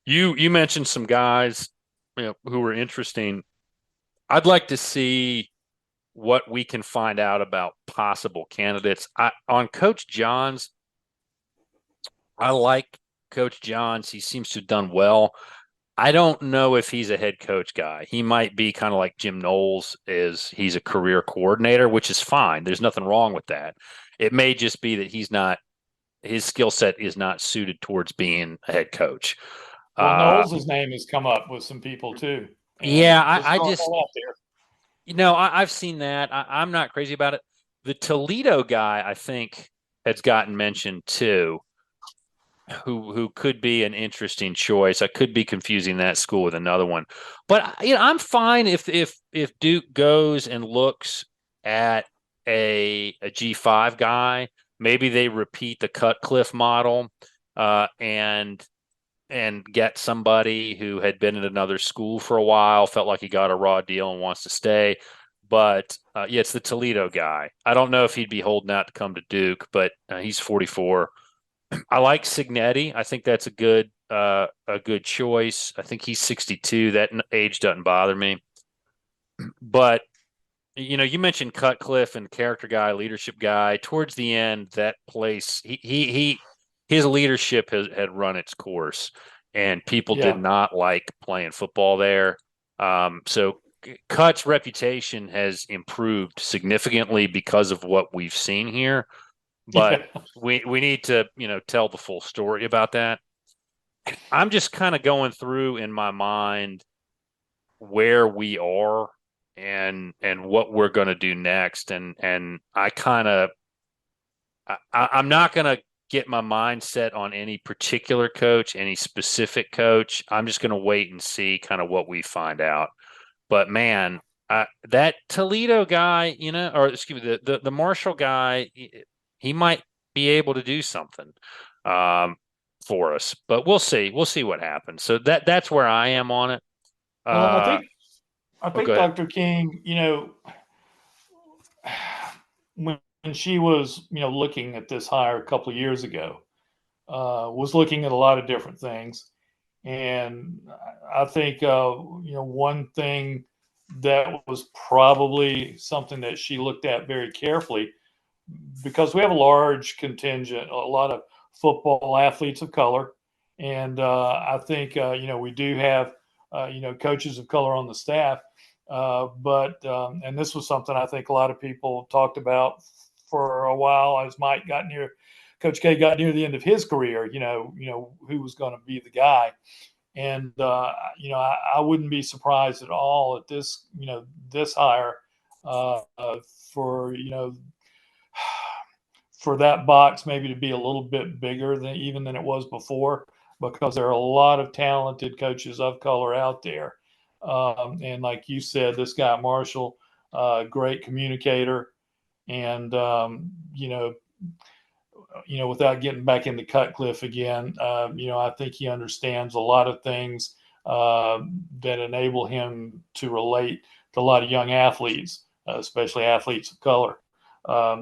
You mentioned some guys, who were interesting. I'd like to see what we can find out about possible candidates. On Coach Johns, I like Coach Johns. He seems to have done well. I don't know if he's a head coach guy. He might be kind of like Jim Knowles is. He's a career coordinator, which is fine. There's nothing wrong with that. It may just be that his skill set is not suited towards being a head coach. Well, Knowles' name has come up with some people too. Yeah, I just just, out there. I've seen that. I'm not crazy about it. The Toledo guy, I think, has gotten mentioned too. Who could be an interesting choice. I could be confusing that school with another one. But I'm fine if Duke goes and looks at a G5 guy. Maybe they repeat the Cutcliffe model and get somebody who had been at another school for a while, felt like he got a raw deal and wants to stay. But yeah, it's the Toledo guy. I don't know if he'd be holding out to come to Duke, but he's 44. I like Signetti. I think that's a good choice. I think he's 62. That age doesn't bother me. But you mentioned Cutcliffe and character guy, leadership guy. Towards the end, that place, his leadership had run its course, and people did not like playing football there. So Cut's reputation has improved significantly because of what we've seen here. But we need to, tell the full story about that. I'm just kind of going through in my mind where we are and what we're going to do next. And I'm not going to get my mind set on any particular coach, any specific coach. I'm just going to wait and see kind of what we find out. But man, that Toledo guy, or excuse me, the Marshall guy, he might be able to do something for us, but we'll see. We'll see what happens. So that's where I am on it. Well, I think Dr. King, when she was, looking at this hire a couple of years ago, was looking at a lot of different things. And I think, one thing that was probably something that she looked at very carefully, because we have a large contingent, a lot of football athletes of color. And I think, we do have, coaches of color on the staff. And this was something I think a lot of people talked about for a while as Coach K got near the end of his career, who was going to be the guy. And, I wouldn't be surprised at all at this, this hire for that box maybe to be a little bit bigger than it was before, because there are a lot of talented coaches of color out there. And like you said, this guy Marshall, great communicator, and without getting back into Cutcliffe again, I think he understands a lot of things that enable him to relate to a lot of young athletes, especially athletes of color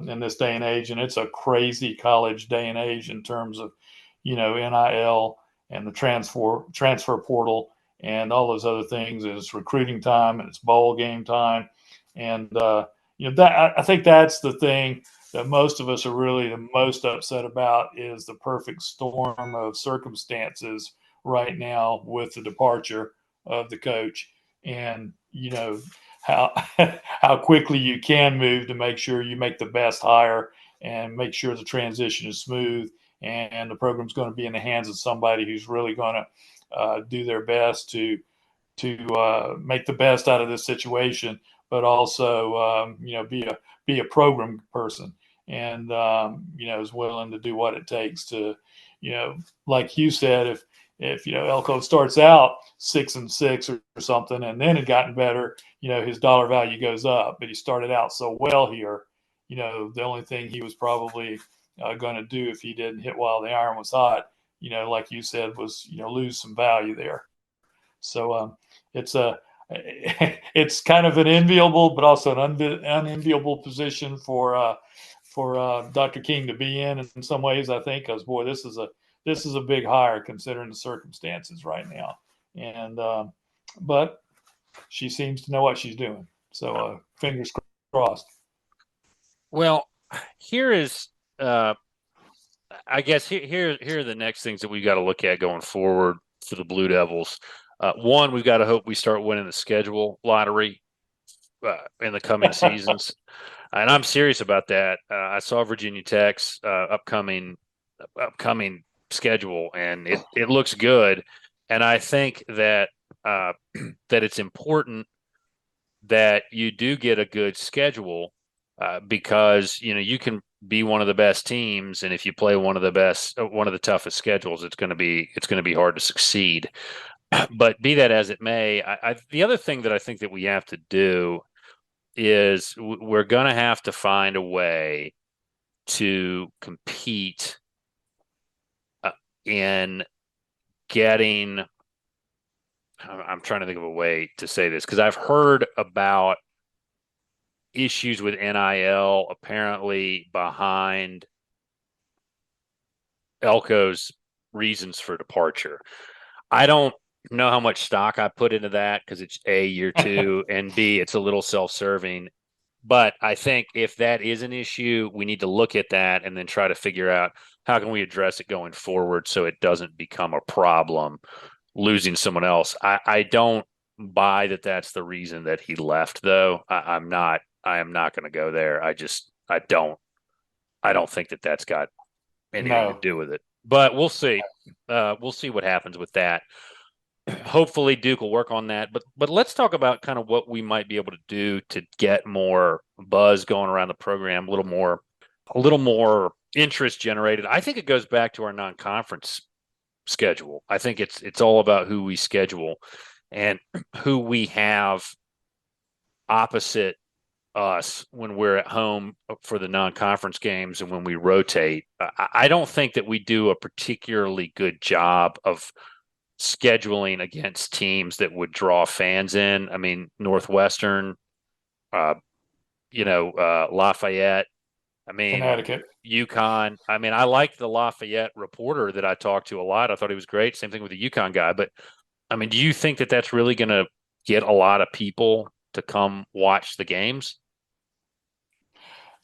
in this day and age. And it's a crazy college day and age in terms of, NIL and the transfer portal and all those other things. It's recruiting time and it's bowl game time. And, that I think that's the thing that most of us are really the most upset about, is the perfect storm of circumstances right now with the departure of the coach. And, how how quickly you can move to make sure you make the best hire and make sure the transition is smooth, and the program's going to be in the hands of somebody who's really going to do their best to make the best out of this situation, but also be a program person, and is willing to do what it takes to, like you said, if Elko starts out 6-6 or something, and then had gotten better, his dollar value goes up. But he started out so well here, the only thing he was probably going to do if he didn't hit while the iron was hot, like you said, was lose some value there. So it's a it's kind of an enviable, but also an unenviable position for Dr. King to be in some ways, I think, because boy, this is a big hire considering the circumstances right now. And but she seems to know what she's doing. So fingers crossed. Well, here is, I guess here are the next things that we've got to look at going forward for the Blue Devils. One, we've got to hope we start winning the schedule lottery in the coming seasons. And I'm serious about that. I saw Virginia Tech's upcoming schedule, and it looks good. And I think that that it's important that you do get a good schedule because you can be one of the best teams, and if you play one of the toughest schedules, it's going to be hard to succeed. But be that as it may, the other thing that I think that we have to do is we're going to have to find a way to compete in getting. I'm trying to think of a way to say this, because I've heard about issues with NIL apparently behind Elko's reasons for departure. I don't know how much stock I put into that, because it's A, year two, and B, it's a little self-serving. But I think if that is an issue, we need to look at that and then try to figure out how can we address it going forward so it doesn't become a problem losing someone else. I don't buy that that's the reason that he left, though. I am not going to go there. I don't think that that's got anything to do with it. But we'll see. We'll see what happens with that. Hopefully Duke will work on that. But let's talk about kind of what we might be able to do to get more buzz going around the program, a little more interest generated. I think it goes back to our non-conference schedule. I think it's all about who we schedule and who we have opposite us when we're at home for the non-conference games and when we rotate. I don't think that we do a particularly good job of scheduling against teams that would draw fans in. I mean, Northwestern, Lafayette, Connecticut, UConn. I mean, I liked the Lafayette reporter that I talked to a lot. I thought he was great. Same thing with the UConn guy. But I mean, do you think that that's really going to get a lot of people to come watch the games?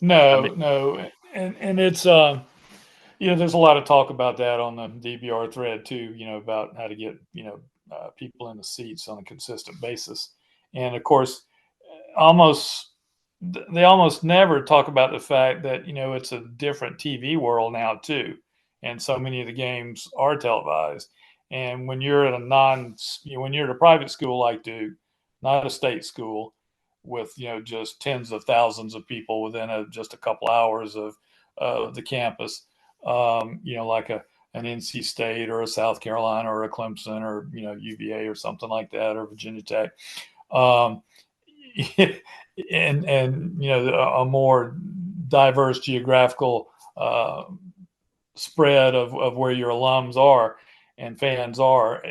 No. And it's, there's a lot of talk about that on the DBR thread too, about how to get, people in the seats on a consistent basis. And of course, they almost never talk about the fact that, it's a different TV world now too. And so many of the games are televised. And when you're at when you're at a private school like Duke, not a state school with, just tens of thousands of people within just a couple hours of the campus, like an NC State or a South Carolina or a Clemson or, UVA or something like that, or Virginia Tech. And a more diverse geographical spread of where your alums are and fans are.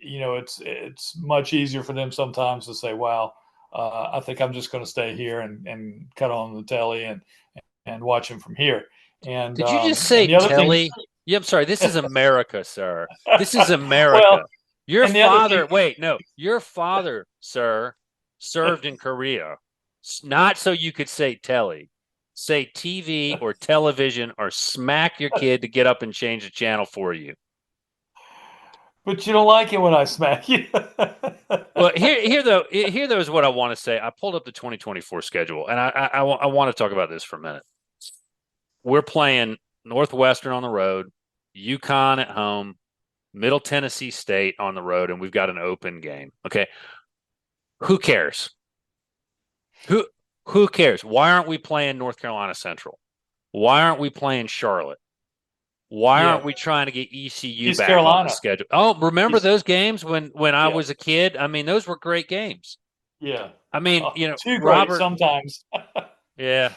it's much easier for them sometimes to say, "Wow, I think I'm just going to stay here and cut on the telly and watch him from here." And Did you just and say the other thing, telly? Yeah, I'm sorry. This is America, sir. This is well, America. Your and the other thing, father, wait, no, your father, sir, served in Korea. Not so you could say telly. Say TV or television or smack your kid to get up and change the channel for you. but you don't like it when I smack you. Well, here though is what I want to say. I pulled up the 2024 schedule, and I want to talk about this for a minute. We're playing Northwestern on the road, UConn at home, Middle Tennessee State on the road, and we've got an open game. Okay, who cares? Who cares? Why aren't we playing North Carolina Central? Why aren't we playing Charlotte? Why Yeah. aren't we trying to get ECU East back on the Carolina. schedule? Oh, remember East- those games when I Yeah. was a kid? I mean, those were great games. Yeah. I mean, Too great Robert. sometimes. Yeah,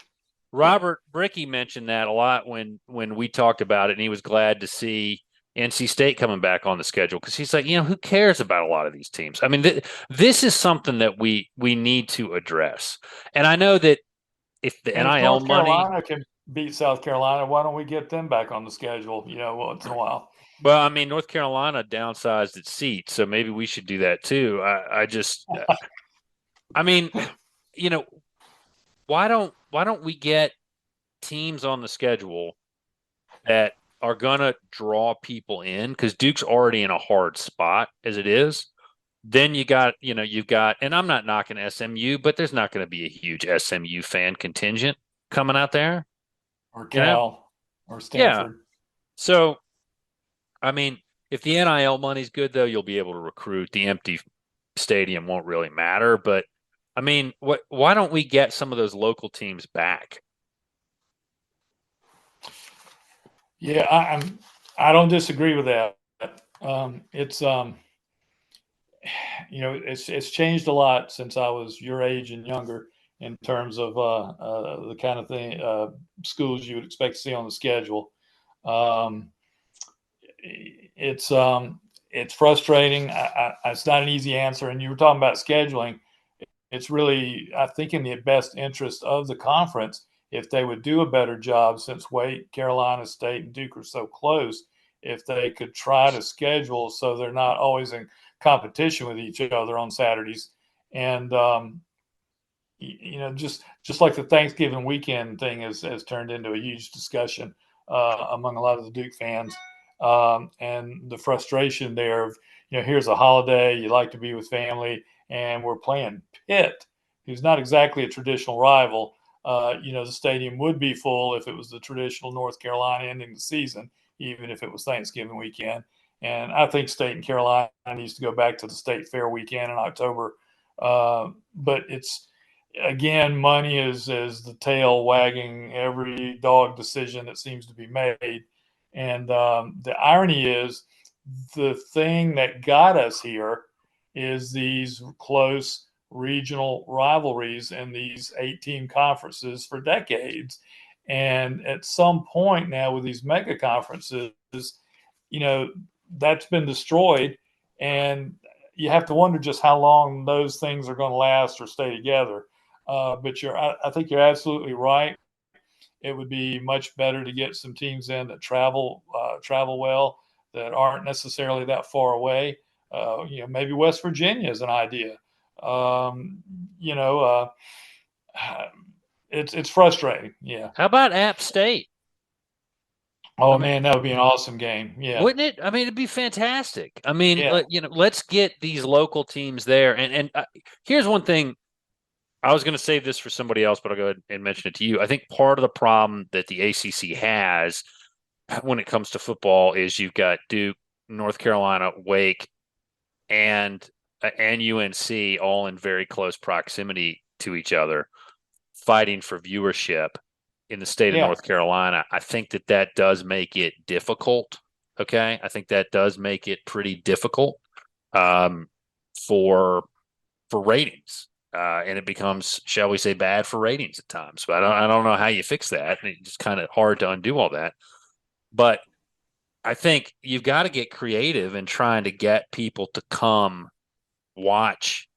Robert Bricky mentioned that a lot when we talked about it, and he was glad to see NC State coming back on the schedule because he's like, who cares about a lot of these teams? I mean, this is something that we need to address. And I know that if the And if NIL North money, Carolina can beat South Carolina, why don't we get them back on the schedule, once in a while? well, I mean, North Carolina downsized its seats, so maybe we should do that too. I just, I mean, why don't we get teams on the schedule that are going to draw people in because Duke's already in a hard spot as it is. Then you've got, and I'm not knocking SMU, but there's not going to be a huge SMU fan contingent coming out there. Or Cal or Stanford. Yeah. So, I mean, if the NIL money's good, though, you'll be able to recruit. The empty stadium won't really matter. But, I mean, why don't we get some of those local teams back? Yeah, I don't disagree with that. It's changed a lot since I was your age and younger in terms of the kind of thing schools you would expect to see on the schedule. It's frustrating. It's not an easy answer. And you were talking about scheduling. It's really, I think, in the best interest of the conference if they would do a better job, since Wake, Carolina State, and Duke are so close, if they could try to schedule so they're not always in competition with each other on Saturdays. And, just like the Thanksgiving weekend thing has turned into a huge discussion among a lot of the Duke fans. And the frustration there of, here's a holiday, you like to be with family, and we're playing Pitt, who's not exactly a traditional rival. The stadium would be full if it was the traditional North Carolina ending the season, even if it was Thanksgiving weekend. And I think State and Carolina needs to go back to the State Fair weekend in October. But it's, again, money is the tail wagging every dog decision that seems to be made. And the irony is, the thing that got us here is these close regional rivalries in these 8-team conferences for decades. And at some point now, with these mega conferences, that's been destroyed. And you have to wonder just how long those things are going to last or stay together. But I think you're absolutely right. It would be much better to get some teams in that travel well, that aren't necessarily that far away. Maybe West Virginia is an idea. It's frustrating. Yeah. How about App State? Oh, man, that would be an awesome game. Yeah. Wouldn't it? I mean, it'd be fantastic. I mean, Yeah. let's get these local teams there. And here's one thing. I was going to save this for somebody else, but I'll go ahead and mention it to you. I think part of the problem that the ACC has when it comes to football is you've got Duke, North Carolina, Wake, and UNC all in very close proximity to each other, fighting for viewership in the state of North Carolina. I think that does make it difficult. Okay, I think that does make it pretty difficult for ratings. And it becomes, shall we say, bad for ratings at times. But I don't know how you fix that. It's kind of hard to undo all that. But I think you've got to get creative in trying to get people to come watch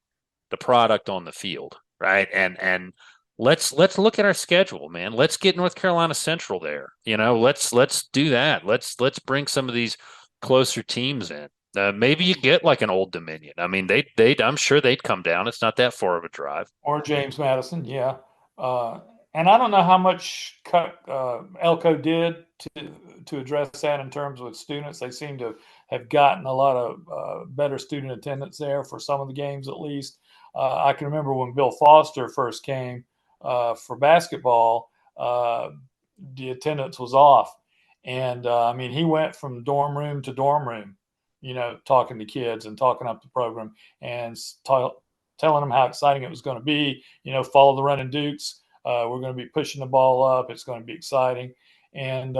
the product on the field, right? And let's look at our schedule, man. Let's get North Carolina Central there. Let's do that. Let's bring some of these closer teams in. Maybe you get like an Old Dominion. I mean, they I'm sure they'd come down. It's not that far of a drive. Or James Madison, yeah. And I don't know how much Elko did to address that in terms of students. They seem to have gotten a lot of better student attendance there for some of the games, at least. I can remember when Bill Foster first came for basketball, the attendance was off. And I mean, he went from dorm room to dorm room, talking to kids and talking up the program and telling them how exciting it was going to be. Follow the running Dukes. We're going to be pushing the ball up. It's going to be exciting. And,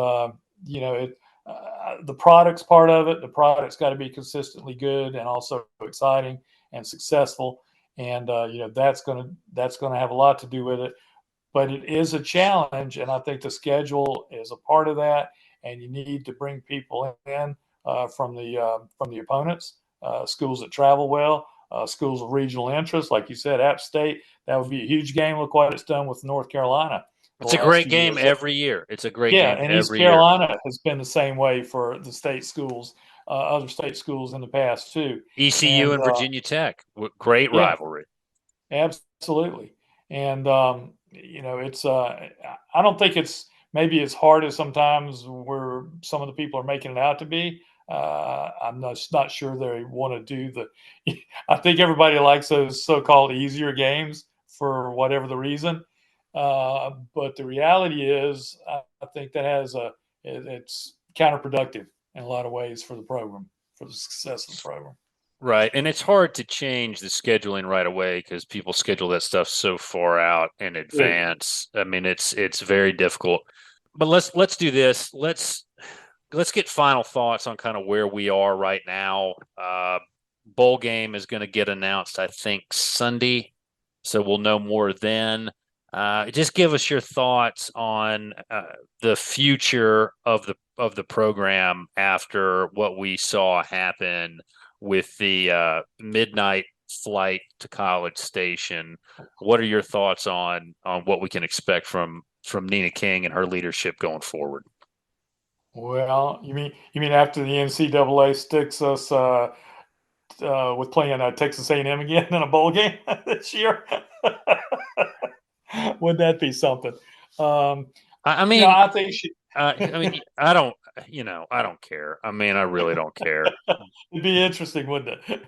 the product's part of it. The product's got to be consistently good and also exciting and successful. And, that's going to have a lot to do with it. But it is a challenge. And I think the schedule is a part of that. And you need to bring people in from the opponents, schools that travel well. Schools of regional interest, like you said, App State, that would be a huge game. Look what it's done with North Carolina. It's a great game every year. It's a great game and every East Carolina has been the same way for the state schools, other state schools in the past too. ECU and Virginia Tech, great rivalry. Absolutely, and it's I don't think it's maybe as hard as sometimes where some of the people are making it out to be. I'm not sure they want to do I think everybody likes those so-called easier games for whatever the reason. But the reality is, I think that it's counterproductive in a lot of ways for the program, for the success of the program. Right. And it's hard to change the scheduling right away because people schedule that stuff so far out in advance. I mean, it's very difficult. But let's do this. Let's get final thoughts on kind of where we are right now. Bowl game is going to get announced, I think, Sunday, so we'll know more then. Just give us your thoughts on the future of the program after what we saw happen with the midnight flight to College Station. What are your thoughts on what we can expect from Nina King and her leadership going forward? Well, you mean after the NCAA sticks us with playing Texas A&M again in a bowl game this year? Would that be something? I mean, I think she. I don't care. I mean, I really don't care. It'd be interesting, wouldn't it?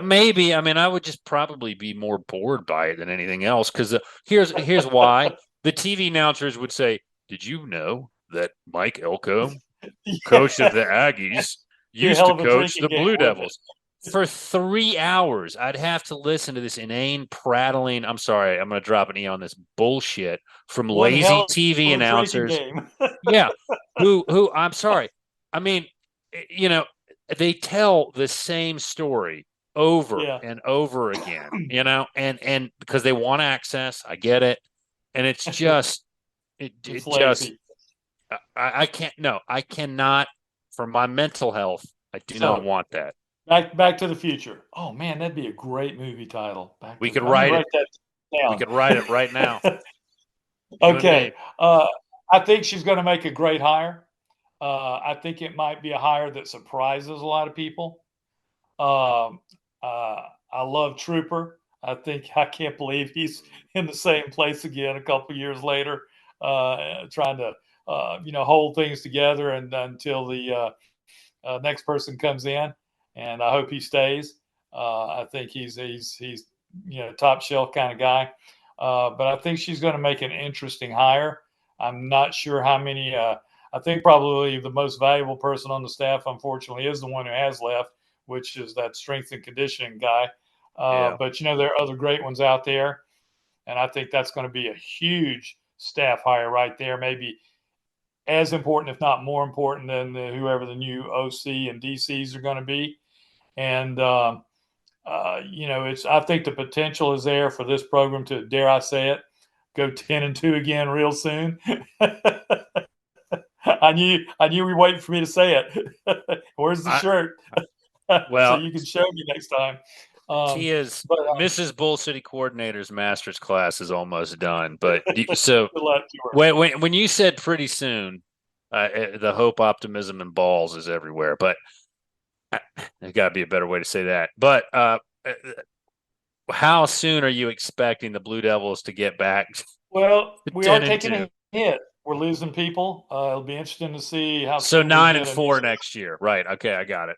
Maybe. I mean, I would just probably be more bored by it than anything else. Because here's why: the TV announcers would say, "Did you know that Mike Elko, coach of the Aggies, used to coach the Blue Devils?" For 3 hours, I'd have to listen to this inane prattling. I'm sorry, I'm going to drop an E on this bullshit from lazy TV announcers. Yeah, who I'm sorry. I mean, they tell the same story over and over again. And because they want access, I get it, and it's just it's just I can't. No, I cannot. For my mental health, I do not want that. Back to the Future. Oh man, that'd be a great movie title. We could write it. That down. We could write it right now. Okay. I think she's going to make a great hire. I think it might be a hire that surprises a lot of people. I love Trooper. I can't believe he's in the same place again a couple years later, trying to hold things together and until the next person comes in. And I hope he stays. I think he's top shelf kind of guy. But I think she's going to make an interesting hire. I'm not sure how many. I think probably the most valuable person on the staff, unfortunately, is the one who has left, which is that strength and conditioning guy. But there are other great ones out there, and I think that's going to be a huge staff hire right there. Maybe as important, if not more important, than whoever the new OC and DCs are going to be. And I think the potential is there for this program to, dare I say it, go 10-2 again real soon. I knew you were waiting for me to say it. Where's the shirt? So you can show me next time. Tia's Mrs. Bull City Coordinator's master's class is almost done. But so when you said pretty soon, the hope, optimism, and balls is everywhere. But there's got to be a better way to say that. But how soon are you expecting the Blue Devils to get back? Well, we are taking a hit. We're losing people. It'll be interesting to see how. So 9-4 next year, right? Okay, I got it.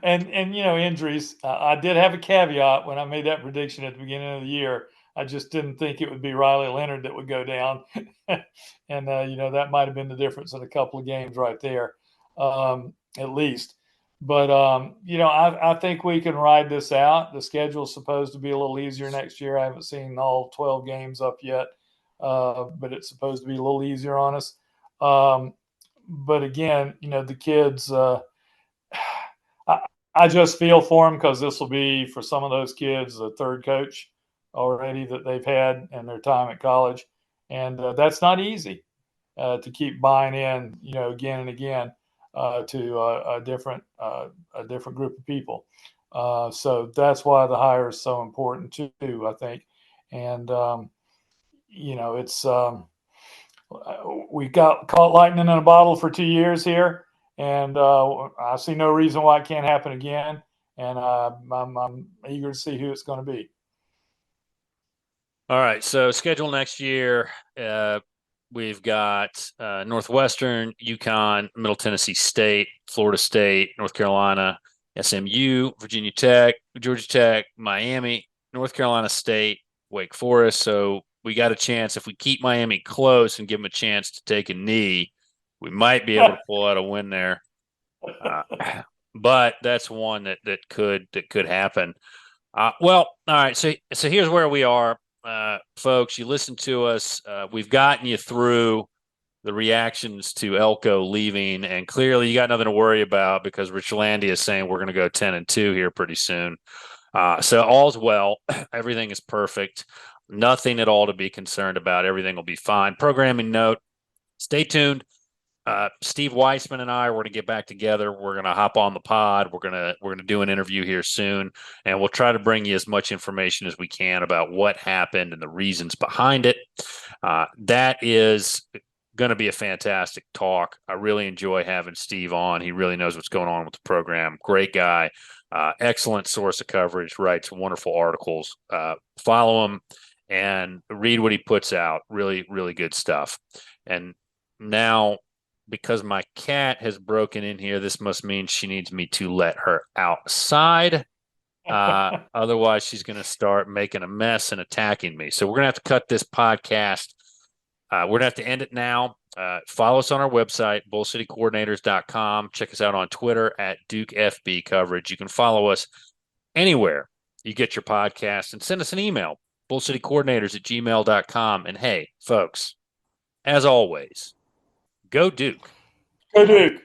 and injuries. I did have a caveat when I made that prediction at the beginning of the year. I just didn't think it would be Riley Leonard that would go down, and that might have been the difference in a couple of games right there, at least. But I think we can ride this out. The schedule's supposed to be a little easier next year. I haven't seen all 12 games up yet, but it's supposed to be a little easier on us. But again, the kids. I just feel for them because this will be for some of those kids the third coach already that they've had in their time at college, and that's not easy to keep buying in, again and again. To a different group of people. So that's why the hire is so important too, I think. And, it's we got caught lightning in a bottle for 2 years here, and I see no reason why it can't happen again. And I'm eager to see who it's going to be. All right. So schedule next year. We've got Northwestern, UConn, Middle Tennessee State, Florida State, North Carolina, SMU, Virginia Tech, Georgia Tech, Miami, North Carolina State, Wake Forest. So we got a chance. If we keep Miami close and give them a chance to take a knee, we might be able to pull out a win there. But that's one that could happen. Well, all right. So here's where we are. Folks, you listen to us. We've gotten you through the reactions to Elko leaving, and clearly you got nothing to worry about because Richlandia is saying we're going to go 10-2 here pretty soon. So all's well. Everything is perfect. Nothing at all to be concerned about. Everything will be fine. Programming note, stay tuned. Steve Wiseman and I, we're going to get back together. We're going to hop on the pod. We're going to do an interview here soon, and we'll try to bring you as much information as we can about what happened and the reasons behind it. That is going to be a fantastic talk. I really enjoy having Steve on. He really knows what's going on with the program. Great guy. Excellent source of coverage. Writes wonderful articles. Follow him and read what he puts out. Really, really good stuff. And now, because my cat has broken in here, this must mean she needs me to let her outside. Otherwise, she's going to start making a mess and attacking me. So we're going to have to cut this podcast. We're going to have to end it now. Follow us on our website, bullcitycoordinators.com. Check us out on Twitter at DukeFB Coverage. You can follow us anywhere you get your podcast and send us an email, bullcitycoordinators@gmail.com. And hey, folks, as always, go Duke. Go Duke.